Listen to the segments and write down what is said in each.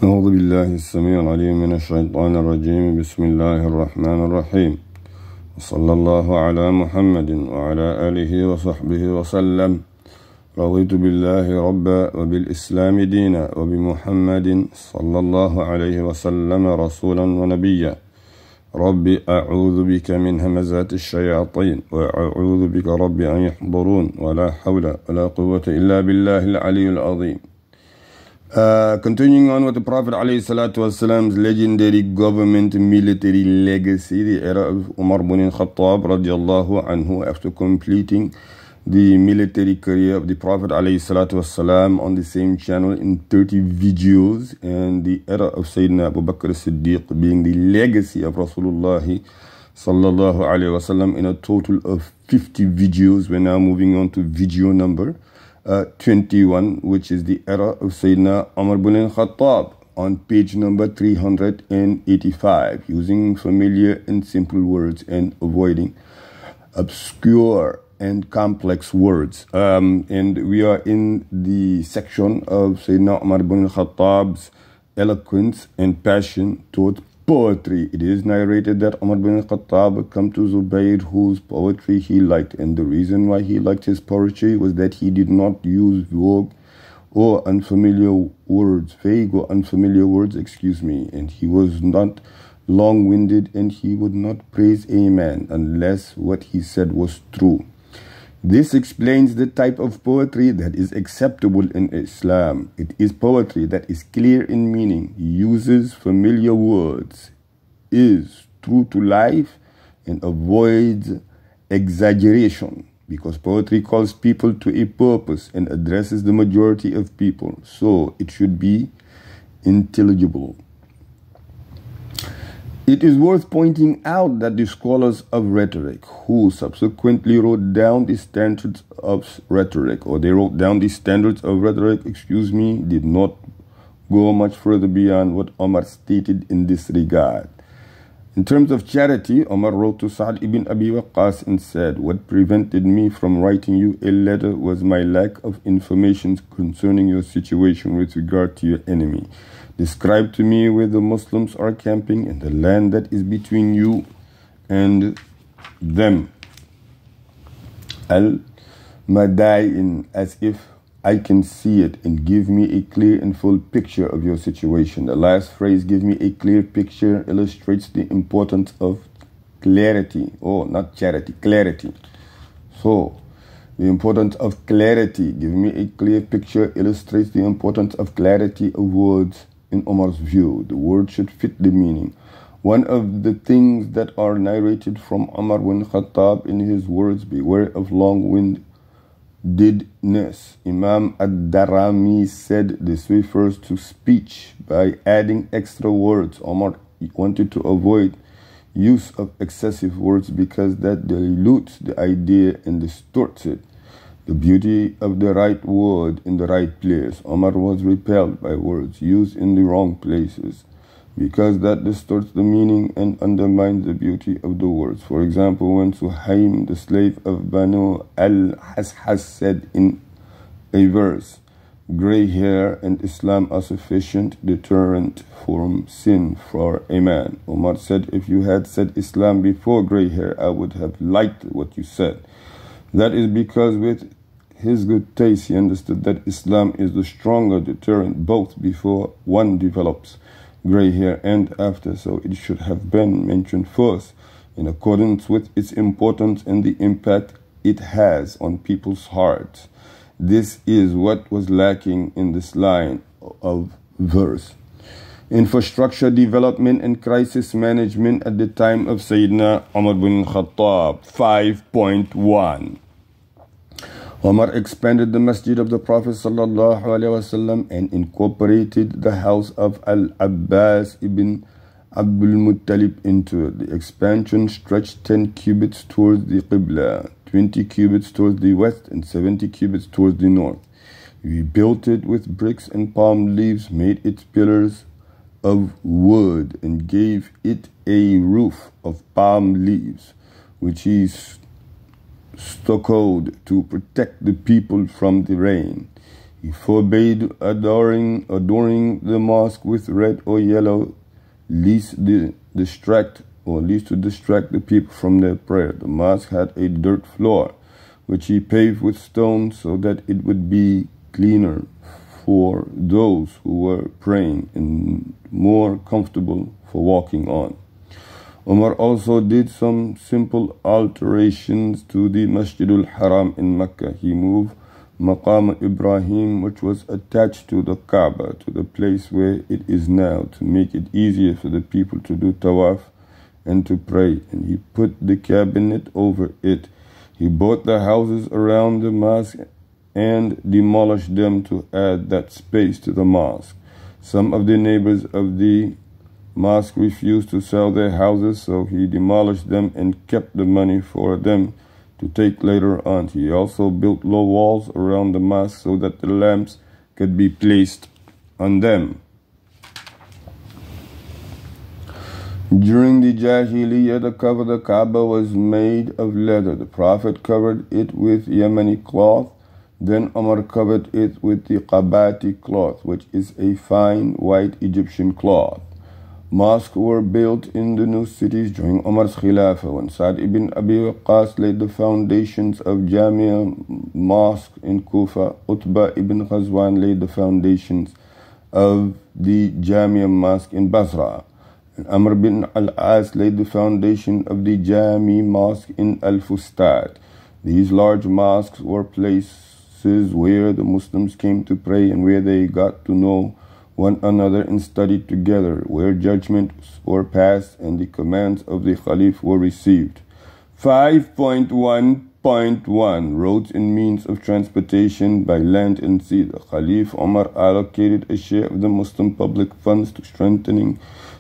أعوذ بالله السميع العليم من الشيطان الرجيم بسم الله الرحمن الرحيم وصلى الله على محمد وعلى آله وصحبه وسلم رضيت بالله ربا وبالإسلام دينا وبمحمد صلى الله عليه وسلم رسولا ونبيا رب أعوذ بك من همزات الشياطين وأعوذ بك رب أن يحضرون ولا حول ولا قوة إلا بالله العلي العظيم. Continuing on with the Prophet ﷺ's legendary government military legacy, the era of Umar ibn Al-Khattab radiallahu anhu, after completing the military career of the Prophet ﷺ on the same channel in 30 videos, and the era of Sayyidina Abu Bakr as-Siddiq being the legacy of Rasulullah sallallahu alayhi wasallam in a total of 50 videos. We're now moving on to video number 21, which is the era of Sayyidina Umar ibn Al-Khattab, on page number 385, using familiar and simple words and avoiding obscure and complex words. And we are in the section of Sayyidina Umar ibn Al-Khattab's eloquence and passion towards poetry. It is narrated that Umar ibn Al-Khattab would come to Zubayr, whose poetry he liked, and the reason why he liked his poetry was that he did not use vague or unfamiliar words, and he was not long-winded, and he would not praise a man unless what he said was true. This explains the type of poetry that is acceptable in Islam. It is poetry that is clear in meaning, uses familiar words, is true to life, and avoids exaggeration, because poetry calls people to a purpose and addresses the majority of people, so it should be intelligible. It is worth pointing out that the scholars of rhetoric, who subsequently wrote down the standards of rhetoric, did not go much further beyond what Umar stated in this regard. In terms of charity, Umar wrote to Sa'd ibn Abi Waqqas and said, "What prevented me from writing you a letter was my lack of information concerning your situation with regard to your enemy. Describe to me where the Muslims are camping in the land that is between you and them." Al-Madain, as if I can see it, and give me a clear and full picture of your situation. The last phrase, give me a clear picture, illustrates the importance of clarity, not charity, clarity. So, the importance of clarity, give me a clear picture, illustrates the importance of clarity of words. In Umar's view, the word should fit the meaning. One of the things that are narrated from Umar ibn Khattab in his words, beware of long-windedness. Imam ad-Darami said this refers to speech by adding extra words. Umar wanted to avoid use of excessive words because that dilutes the idea and distorts it. The beauty of the right word in the right place. Umar was repelled by words used in the wrong places because that distorts the meaning and undermines the beauty of the words. For example, when Suhaim, the slave of Banu al-Hashas, said in a verse, "Gray hair and Islam are sufficient deterrent from sin for a man." Umar said, "If you had said Islam before gray hair, I would have liked what you said." That is because with his good taste, he understood that Islam is the stronger deterrent both before one develops gray hair and after, so it should have been mentioned first in accordance with its importance and the impact it has on people's hearts. This is what was lacking in this line of verse. Infrastructure development and crisis management at the time of Sayyidina Umar ibn Khattab. 5.1. Umar expanded the masjid of the Prophet ﷺ and incorporated the house of Al-Abbas ibn Abdul Muttalib into it. The expansion stretched 10 cubits towards the Qibla, 20 cubits towards the west, and 70 cubits towards the north. We built it with bricks and palm leaves, made its pillars of wood, and gave it a roof of palm leaves, which is stuccoed to protect the people from the rain. He forbade adorning the mosque with red or yellow, lest to distract the people from their prayer. The mosque had a dirt floor, which he paved with stones so that it would be cleaner for those who were praying and more comfortable for walking on. Umar also did some simple alterations to the Masjidul Haram in Mecca. He moved Maqam Ibrahim, which was attached to the Kaaba, to the place where it is now, to make it easier for the people to do tawaf and to pray. And he put the cabinet over it. He bought the houses around the mosque and demolished them to add that space to the mosque. Some of the neighbors of the mosque refused to sell their houses, so he demolished them and kept the money for them to take later on. He also built low walls around the mosque so that the lamps could be placed on them. During the Jahiliyyah, the cover of the Kaaba was made of leather. The Prophet covered it with Yemeni cloth. Then Umar covered it with the Qabati cloth, which is a fine white Egyptian cloth. Mosques were built in the new cities during Umar's Khilafah. When Sa'd ibn Abi Waqqas laid the foundations of Jamia Mosque in Kufa, Utbah ibn Ghazwan laid the foundations of the Jamia Mosque in Basra. And Amr bin al-As laid the foundation of the Jami Mosque in Al-Fustat. These large mosques were places where the Muslims came to pray and where they got to know one another and studied together, where judgments were passed and the commands of the Khalif were received. 5.1.1 Roads and means of transportation by land and sea. The Khalif Umar allocated a share of the Muslim public funds to strengthening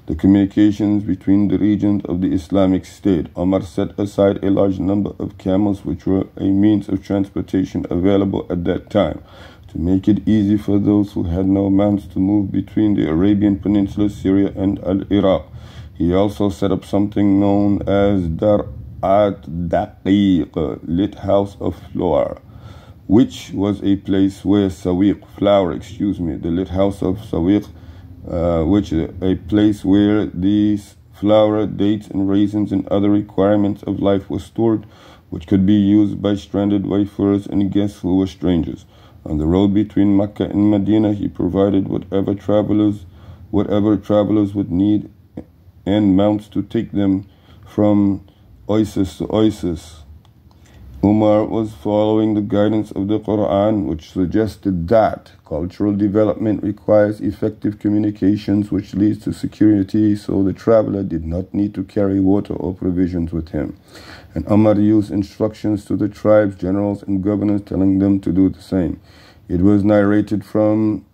the communications between the regions of the Islamic State. Umar set aside a large number of camels, which were a means of transportation available at that time, to make it easy for those who had no mounts to move between the Arabian Peninsula, Syria, and Iraq. He also set up something known as Dar'at Daqiq, lit house of flour, which was a place where the lit house of Sawiq, which is a place where these flour, dates, and raisins and other requirements of life were stored, which could be used by stranded wayfarers and guests who were strangers. On the road between Mecca and Medina, he provided whatever travelers would need and mounts to take them from oasis to oasis. Umar was following the guidance of the Quran, which suggested that cultural development requires effective communications, which leads to security, so the traveler did not need to carry water or provisions with him. And Umar used instructions to the tribes, generals, and governors, telling them to do the same. It was narrated from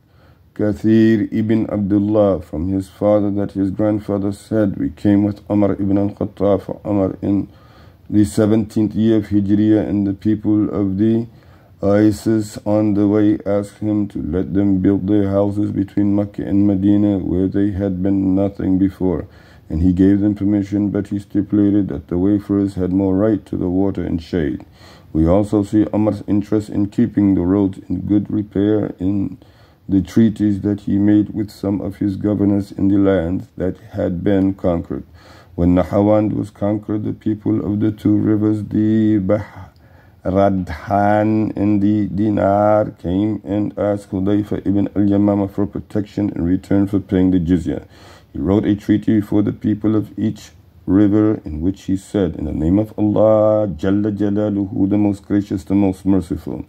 Kathir ibn Abdullah from his father that his grandfather said, "We came with Umar ibn Al-Khattab for Umar in the 17th year of Hijriya, and the people of the Oasis on the way asked him to let them build their houses between Mecca and Medina, where they had been nothing before. And he gave them permission, but he stipulated that the wayfarers had more right to the water and shade." We also see Umar's interest in keeping the roads in good repair in the treaties that he made with some of his governors in the lands that had been conquered. When Nahawand was conquered, the people of the two rivers, the Bahradhan and the Dinar, came and asked Hudayfa ibn al-Yamama for protection in return for paying the jizya. He wrote a treaty for the people of each river, in which he said, "In the name of Allah, Jalla Jalaluhu, the most gracious, the most merciful."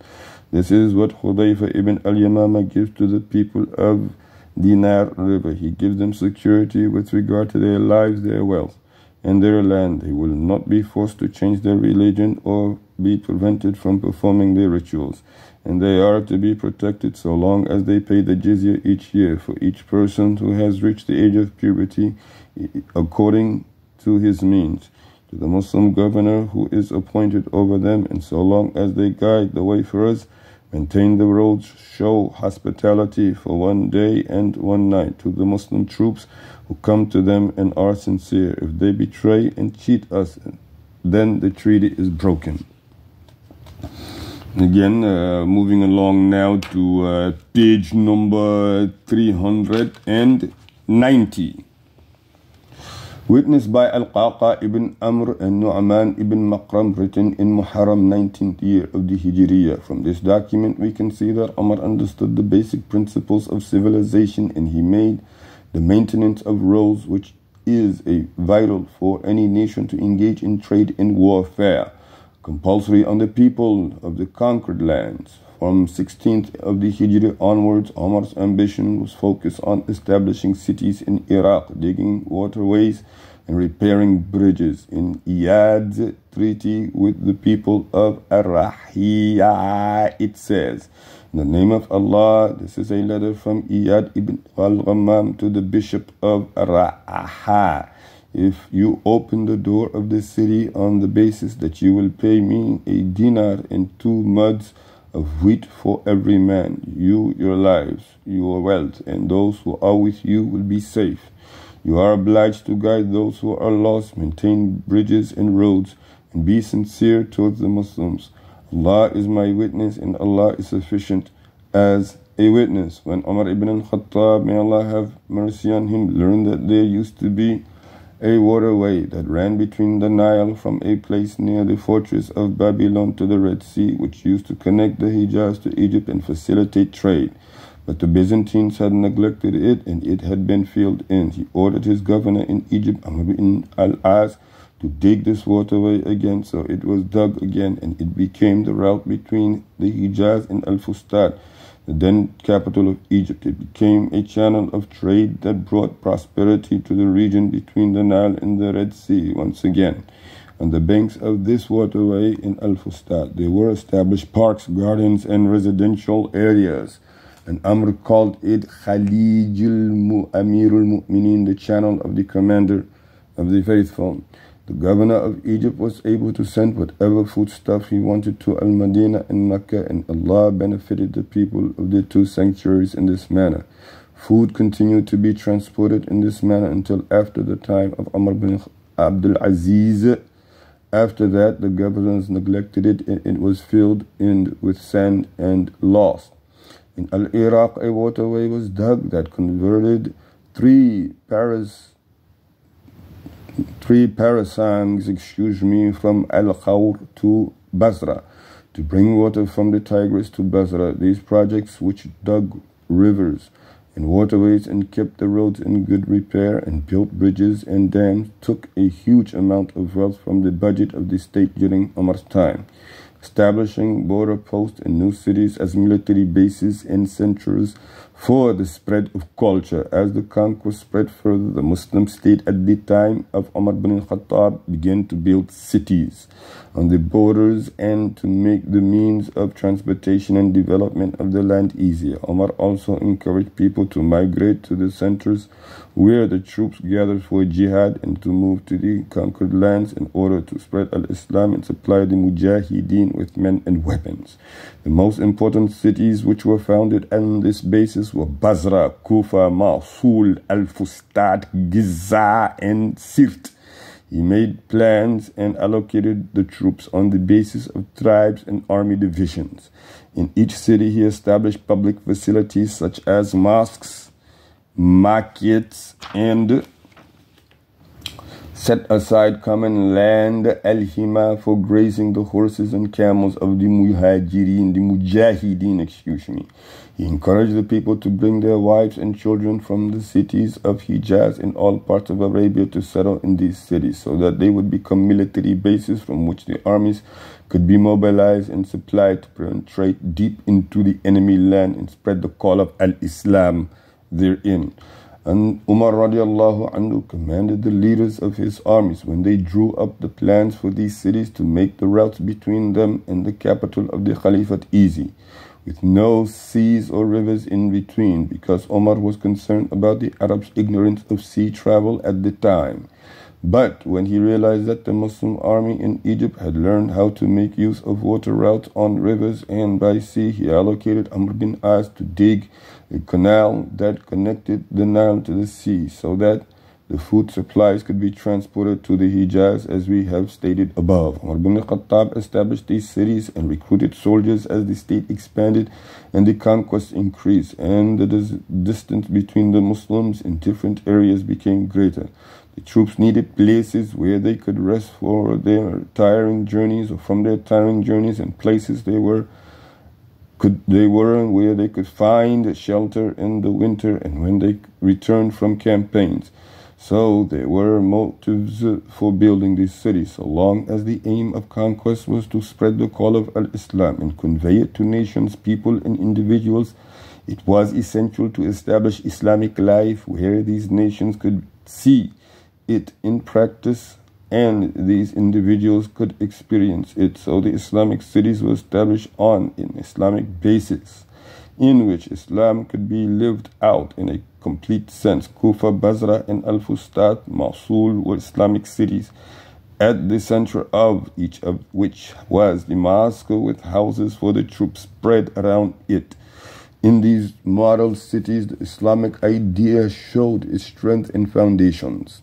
This is what Hudayfa ibn al-Yamama gives to the people of Dinar River. He gives them security with regard to their lives, their wealth, and their land. They will not be forced to change their religion or be prevented from performing their rituals, and they are to be protected so long as they pay the jizya each year for each person who has reached the age of puberty according to his means, to the Muslim governor who is appointed over them, and so long as they guide the wayfarers, maintain the roads, show hospitality for 1 day and 1 night to the Muslim troops who come to them and are sincere. If they betray and cheat us, then the treaty is broken. Again, moving along now to page number 390. Witnessed by Al-Qaqa ibn Amr and Nu'man ibn Maqram, written in Muharram, 19th year of the Hijriya. From this document we can see that Umar understood the basic principles of civilization, and he made the maintenance of roads, which is vital for any nation to engage in trade and warfare, compulsory on the people of the conquered lands. From 16th of the Hijri onwards, Umar's ambition was focused on establishing cities in Iraq, digging waterways, and repairing bridges. In Iyad's treaty with the people of Ar-Rahiyah, it says, "In the name of Allah," this is a letter from Iyad ibn Al-Ghammam to the bishop of Ar-Rahiyah, "if you open the door of the city on the basis that you will pay me a dinar and 2 muds of wheat for every man, you, your lives, your wealth, and those who are with you will be safe. You are obliged to guide those who are lost, maintain bridges and roads, and be sincere towards the Muslims. Allah is my witness, and Allah is sufficient as a witness." When Umar ibn Al-Khattab, may Allah have mercy on him, learned that there used to be a waterway that ran between the Nile from a place near the fortress of Babylon to the Red Sea, which used to connect the Hijaz to Egypt and facilitate trade. But the Byzantines had neglected it, and it had been filled in. He ordered his governor in Egypt, Amr ibn al-As, to dig this waterway again. So it was dug again, and it became the route between the Hijaz and Al-Fustat, the then capital of Egypt. It became a channel of trade that brought prosperity to the region between the Nile and the Red Sea. Once again, on the banks of this waterway in Al-Fustat, there were established parks, gardens, and residential areas. And Amr called it Khalijul Amirul Mu'minin, the channel of the commander of the faithful. The governor of Egypt was able to send whatever foodstuff he wanted to Al-Madinah and Mecca, and Allah benefited the people of the 2 sanctuaries in this manner. Food continued to be transported in this manner until after the time of Umar bin Abdul Aziz. After that, the governors neglected it, and it was filled in with sand and lost. In Al-Iraq, a waterway was dug that converted 3 parasangs, from Al-Khawr to Basra, to bring water from the Tigris to Basra. These projects, which dug rivers and waterways and kept the roads in good repair and built bridges and dams, took a huge amount of wealth from the budget of the state during Umar's time. Establishing border posts and new cities as military bases and centers for the spread of culture. As the conquest spread further, the Muslim state at the time of Umar bin al-Khattab began to build cities on the borders and to make the means of transportation and development of the land easier. Umar also encouraged people to migrate to the centers where the troops gathered for jihad, and to move to the conquered lands in order to spread al-Islam and supply the mujahideen with men and weapons. The most important cities which were founded on this basis were Basra, Kufa, Mosul, Al-Fustat, Giza, and Sirt. He made plans and allocated the troops on the basis of tribes and army divisions. In each city, he established public facilities such as mosques, markets, and set aside common land, al-hima, for grazing the horses and camels of the mujahideen, He encouraged the people to bring their wives and children from the cities of Hijaz and all parts of Arabia to settle in these cities, so that they would become military bases from which the armies could be mobilized and supplied to penetrate deep into the enemy land and spread the call of al-Islam therein. And Umar radiallahu anhu commanded the leaders of his armies, when they drew up the plans for these cities, to make the routes between them and the capital of the Caliphate easy, with no seas or rivers in between, because Umar was concerned about the Arabs' ignorance of sea travel at the time. But when he realized that the Muslim army in Egypt had learned how to make use of water routes on rivers and by sea, he allocated Amr bin As to dig a canal that connected the Nile to the sea, so that the food supplies could be transported to the Hijaz, as we have stated above. Umar ibn al-Khattab established these cities and recruited soldiers as the state expanded and the conquest increased, and the distance between the Muslims in different areas became greater. The troops needed places where they could rest for their tiring journeys or from their tiring journeys, and places where they could find shelter in the winter and when they returned from campaigns. So there were motives for building these cities, so long as the aim of conquest was to spread the call of al-Islam and convey it to nations, people, and individuals. It was essential to establish Islamic life where these nations could see it in practice and these individuals could experience it. So the Islamic cities were established on an Islamic basis in which Islam could be lived out in a complete sense. Kufa, Basra, and Al-Fustat, Mosul were Islamic cities, at the center of each of which was the mosque with houses for the troops spread around it. In these model cities, the Islamic idea showed its strength and foundations.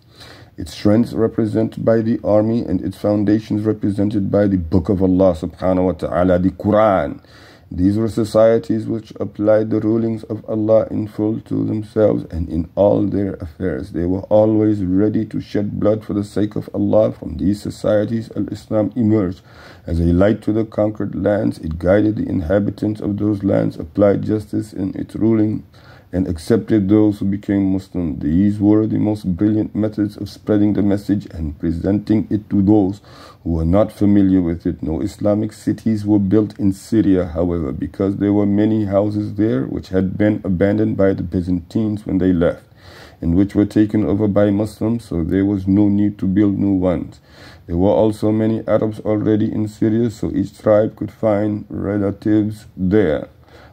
Its strength represented by the army and its foundations represented by the Book of Allah subhanahu wa ta'ala, the Quran. These were societies which applied the rulings of Allah in full to themselves and in all their affairs. They were always ready to shed blood for the sake of Allah. From these societies, Al-Islam emerged as a light to the conquered lands. It guided the inhabitants of those lands, applied justice in its ruling, and accepted those who became Muslim. These were the most brilliant methods of spreading the message and presenting it to those who were not familiar with it. No Islamic cities were built in Syria, however, because there were many houses there which had been abandoned by the Byzantines when they left, and which were taken over by Muslims, so there was no need to build new ones. There were also many Arabs already in Syria, so each tribe could find relatives there.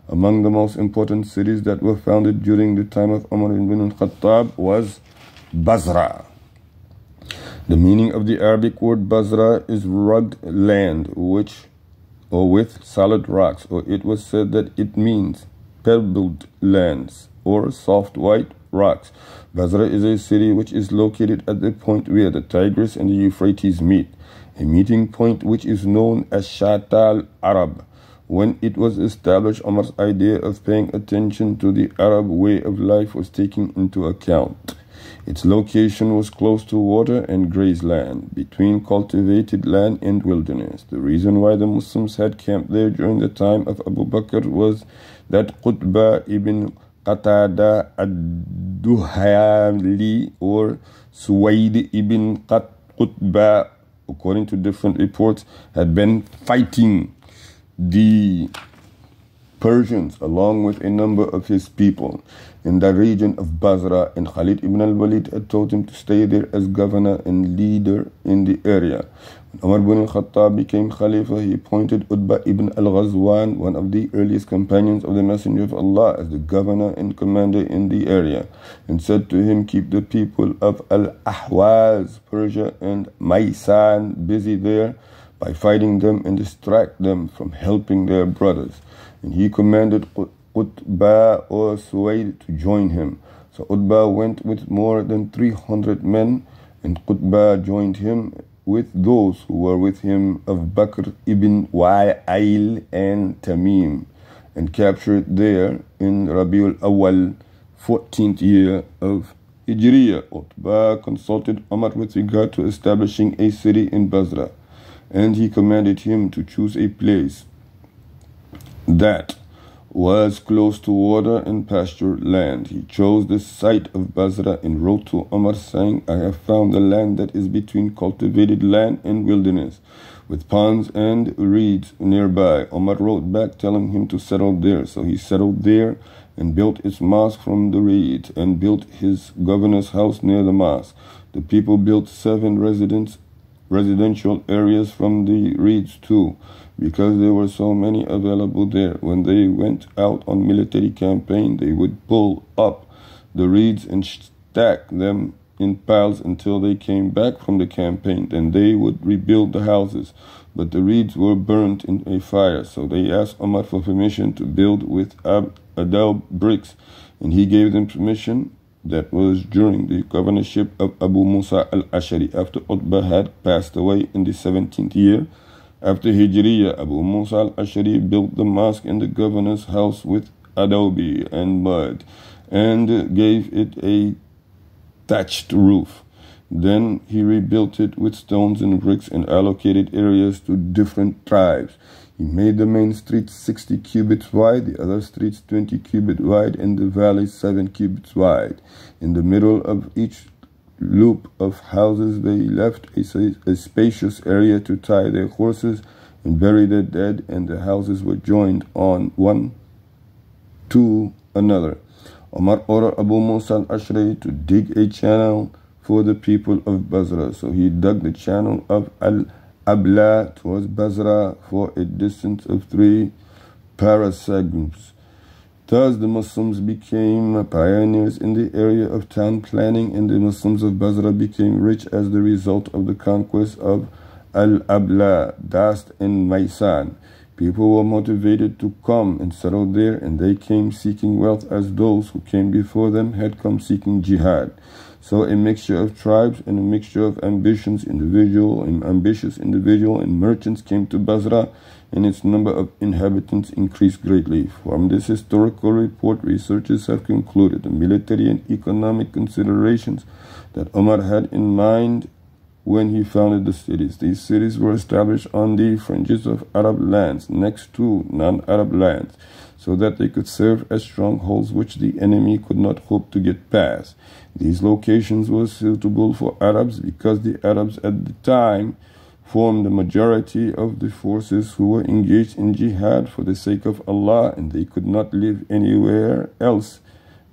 Among the most important cities that were founded during the time of Umar ibn al-Khattab was Basra. The meaning of the Arabic word Basra is rugged land with solid rocks, or it was said that it means pebbled lands or soft white rocks. Basra is a city which is located at the point where the Tigris and the Euphrates meet, a meeting point which is known as Shat al-Arab. When it was established, Umar's idea of paying attention to the Arab way of life was taken into account. Its location was close to water and grazed land, between cultivated land and wilderness. The reason why the Muslims had camped there during the time of Abu Bakr was that Qutbah ibn Qatada ad-Duhali or Suwaid ibn Qutbah, according to different reports, had been fighting the Persians along with a number of his people in the region of Basra, and Khalid ibn al-Walid had told him to stay there as governor and leader in the area. When Umar ibn al-Khattab became Khalifa, he appointed Utbah ibn al-Ghazwan, one of the earliest companions of the Messenger of Allah, as the governor and commander in the area, and said to him, keep the people of Al-Ahwaz, Persia, and Maysan busy there by fighting them and distract them from helping their brothers. And he commanded Utbah or Suwaid to join him. So Utbah went with more than 300 men, and Utbah joined him with those who were with him of Bakr ibn Wa'il and Tamim, and captured there in Rabiul Awal, 14th year of Hijriya. Utbah consulted Umar with regard to establishing a city in Basra, and he commanded him to choose a place that was close to water and pasture land. He chose the site of Basra and wrote to Umar saying, I have found the land that is between cultivated land and wilderness, with ponds and reeds nearby. Umar wrote back telling him to settle there. So he settled there and built its mosque from the reeds and built his governor's house near the mosque. The people built 7 residential areas from the reeds too, because there were so many available there. When they went out on military campaign, they would pull up the reeds and stack them in piles until they came back from the campaign. Then they would rebuild the houses, but the reeds were burnt in a fire. So they asked Umar for permission to build with adobe bricks, and he gave them permission. that was during the governorship of Abu Musa al-Ashari, after Utbah had passed away in the 17th year. After Hijriya, Abu Musa al-Ashari built the mosque in the governor's house with adobe and mud and gave it a thatched roof. Then he rebuilt it with stones and bricks and allocated areas to different tribes. He made the main streets 60 cubits wide, the other streets 20 cubits wide, and the valleys 7 cubits wide. In the middle of each loop of houses they left a spacious area to tie their horses and bury their dead, and the houses were joined on one to another. Umar ordered Abu Musa al-Ashari to dig a channel for the people of Basra. So he dug the channel of Al-Abla towards Basra for a distance of 3 parasangs. Thus the Muslims became pioneers in the area of town planning, and the Muslims of Basra became rich as the result of the conquest of Al-Abla, Dast, and Maysan. People were motivated to come and settle there, and they came seeking wealth as those who came before them had come seeking jihad. So a mixture of tribes and a mixture of ambitious individual and merchants came to Basra, and its number of inhabitants increased greatly. From this historical report, researchers have concluded the military and economic considerations that Umar had in mind when he founded the cities. These cities were established on the fringes of Arab lands, next to non-Arab lands, so that they could serve as strongholds which the enemy could not hope to get past. These locations were suitable for Arabs because the Arabs at the time formed the majority of the forces who were engaged in jihad for the sake of Allah, and they could not live anywhere else.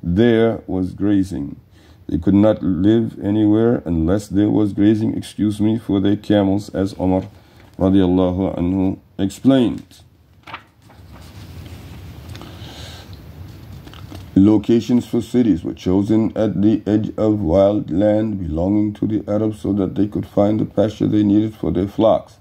There was grazing. They could not live anywhere unless there was grazing, for their camels, as Umar radiallahu anhu explained. Locations for cities were chosen at the edge of wild land belonging to the Arabs so that they could find the pasture they needed for their flocks.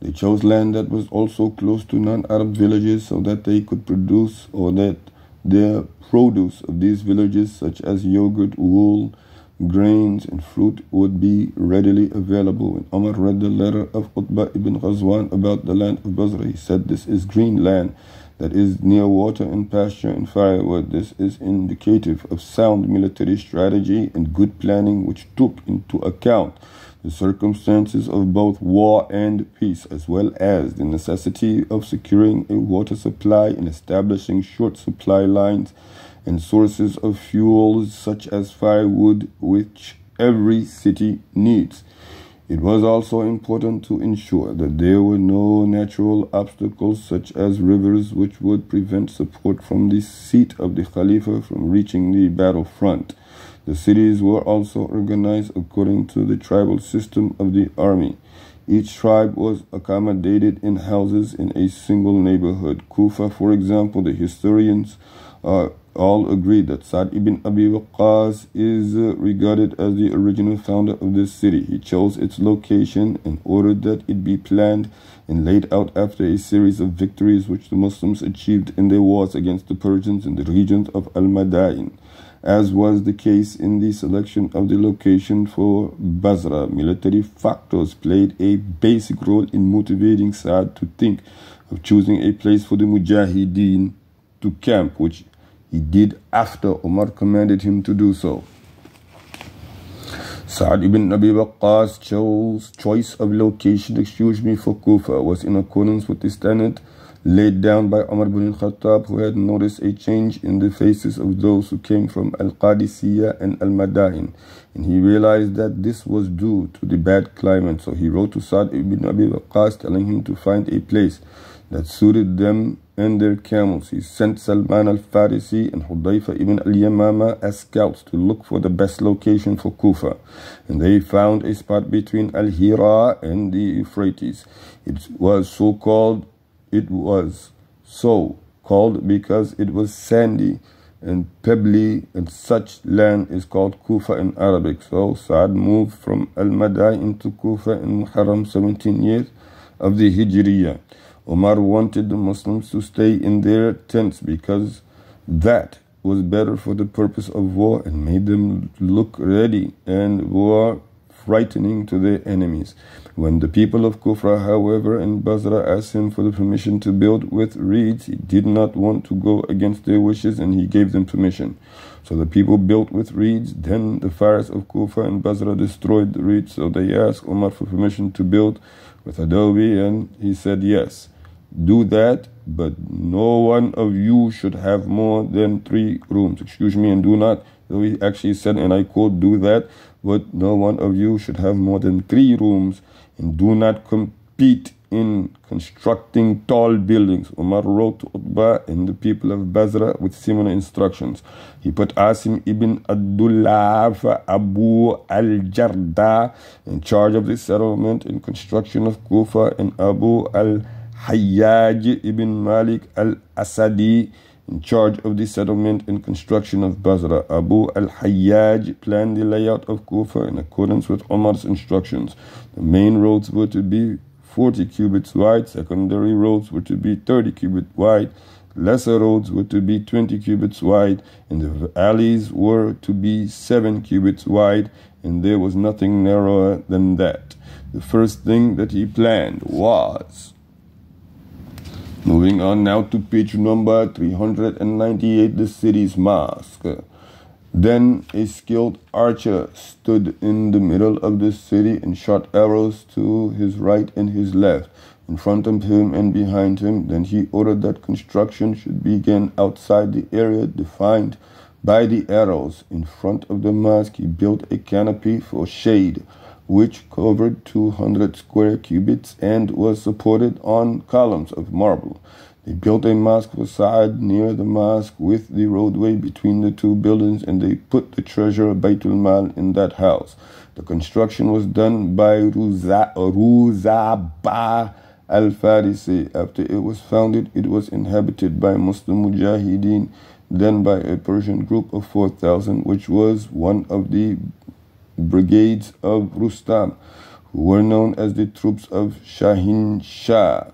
They chose land that was also close to non-Arab villages so that they could produce, or that their produce of these villages, such as yogurt, wool, grains, and fruit, would be readily available. When Umar read the letter of Utbah ibn Ghazwan about the land of Basra, he said, "This is green land that is near water and pasture and firewood. This is indicative of sound military strategy and good planning, which took into account the circumstances of both war and peace, as well as the necessity of securing a water supply and establishing short supply lines and sources of fuels such as firewood, which every city needs. It was also important to ensure that there were no natural obstacles such as rivers which would prevent support from the seat of the Khalifa from reaching the battlefront. The cities were also organized according to the tribal system of the army. Each tribe was accommodated in houses in a single neighborhood. Kufa, for example, the historians all agreed that Sa'd ibn Abi Waqqas is regarded as the original founder of this city. He chose its location and ordered that it be planned and laid out after a series of victories which the Muslims achieved in their wars against the Persians in the regions of Al-Madain. As was the case in the selection of the location for Basra, military factors played a basic role in motivating Sa'd to think of choosing a place for the Mujahideen to camp, which he did after Umar commanded him to do so. Sa'd ibn Abi Waqqas' choice of location, for Kufa was in accordance with the standard laid down by Umar ibn Al-Khattab, who had noticed a change in the faces of those who came from Al-Qadisiyah and Al-Madain, and he realized that this was due to the bad climate. So he wrote to Sa'd ibn Abi Waqqas telling him to find a place that suited them and their camels. He sent Salman al-Farisi and Hudayfa ibn al-Yamama as scouts to look for the best location for Kufa, and they found a spot between Al-Hira and the Euphrates. It was so called because it was sandy and pebbly, and such land is called Kufa in Arabic. So Sa'd moved from Al-Madai into Kufa in Muharram 17 years of the Hijriyah. Umar wanted the Muslims to stay in their tents because that was better for the purpose of war and made them look ready and were frightening to their enemies. When the people of Kufra, however, and Basra asked him for the permission to build with reeds, he did not want to go against their wishes, and he gave them permission. So the people built with reeds. Then the fires of Kufa and Basra destroyed the reeds, so they asked Umar for permission to build with adobe, and he said, yes, do that, but no one of you should have more than 3 rooms. Excuse me, and do not. So he actually said, and I quote, do that, but no one of you should have more than 3 rooms, and do not compete in constructing tall buildings. Umar wrote to Utbah and the people of Basra with similar instructions. He put Asim ibn Abdullah Abu al-Jarda in charge of the settlement and construction of Kufa, and Abu al-Hayyaj ibn Malik al-Asadi in charge of the settlement and construction of Basra. Abu al-Hayyaj planned the layout of Kufa in accordance with Umar's instructions. The main roads were to be 40 cubits wide, secondary roads were to be 30 cubits wide, lesser roads were to be 20 cubits wide, and the alleys were to be 7 cubits wide, and there was nothing narrower than that. The first thing that he planned was... Moving on now to page number 398, the city's mosque. Then a skilled archer stood in the middle of the city and shot arrows to his right and his left, in front of him and behind him. Then he ordered that construction should begin outside the area defined by the arrows. In front of the mosque, he built a canopy for shade, which covered 200 square cubits and was supported on columns of marble. They built a mosque facade near the mosque with the roadway between the 2 buildings, and they put the treasure Baytul Mal in that house. The construction was done by Ruzaba al-Farisi. After it was founded, it was inhabited by Muslim Mujahideen, then by a Persian group of 4,000, which was one of the brigades of Rustam, who were known as the troops of Shahin Shah,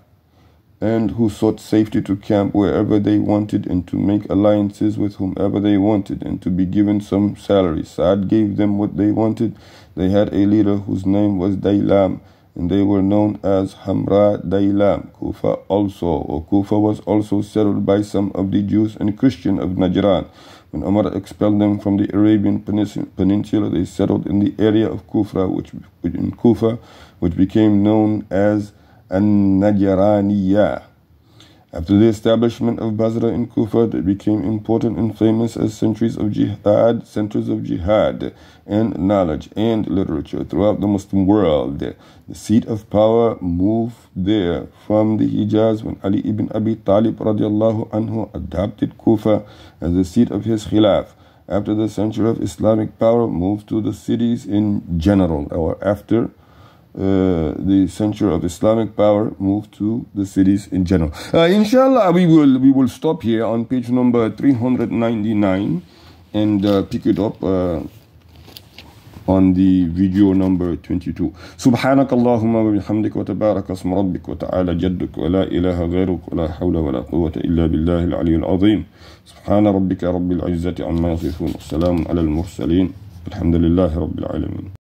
and who sought safety to camp wherever they wanted and to make alliances with whomever they wanted and to be given some salary. Saad gave them what they wanted. They had a leader whose name was Daylam, and they were known as Hamra Daylam. Kufa was also settled by some of the Jews and Christians of Najran. When Umar expelled them from the Arabian Peninsula, they settled in the area of Kufa, which became known as An-Najraniyah. After the establishment of Basra in Kufa, they became important and famous as centers of jihad and knowledge and literature throughout the Muslim world. The seat of power moved there from the Hijaz when Ali ibn Abi Talib radiallahu anhu adopted Kufa as the seat of his khilaf. After the center of Islamic power moved to the cities in general, or after the center of Islamic power moved to the cities in general. Inshallah, we will stop here on page number 399 and pick it up on the video number 22. سبحانك اللهم وبحمدك وتبارك اسم ربك وتعالى جدك ولا إله غيرك ولا حول ولا قوة إلا بالله العلي العظيم. سبحان ربك رب العزة عما يصفون والسلام على المرسلين الحمد لله رب العالمين.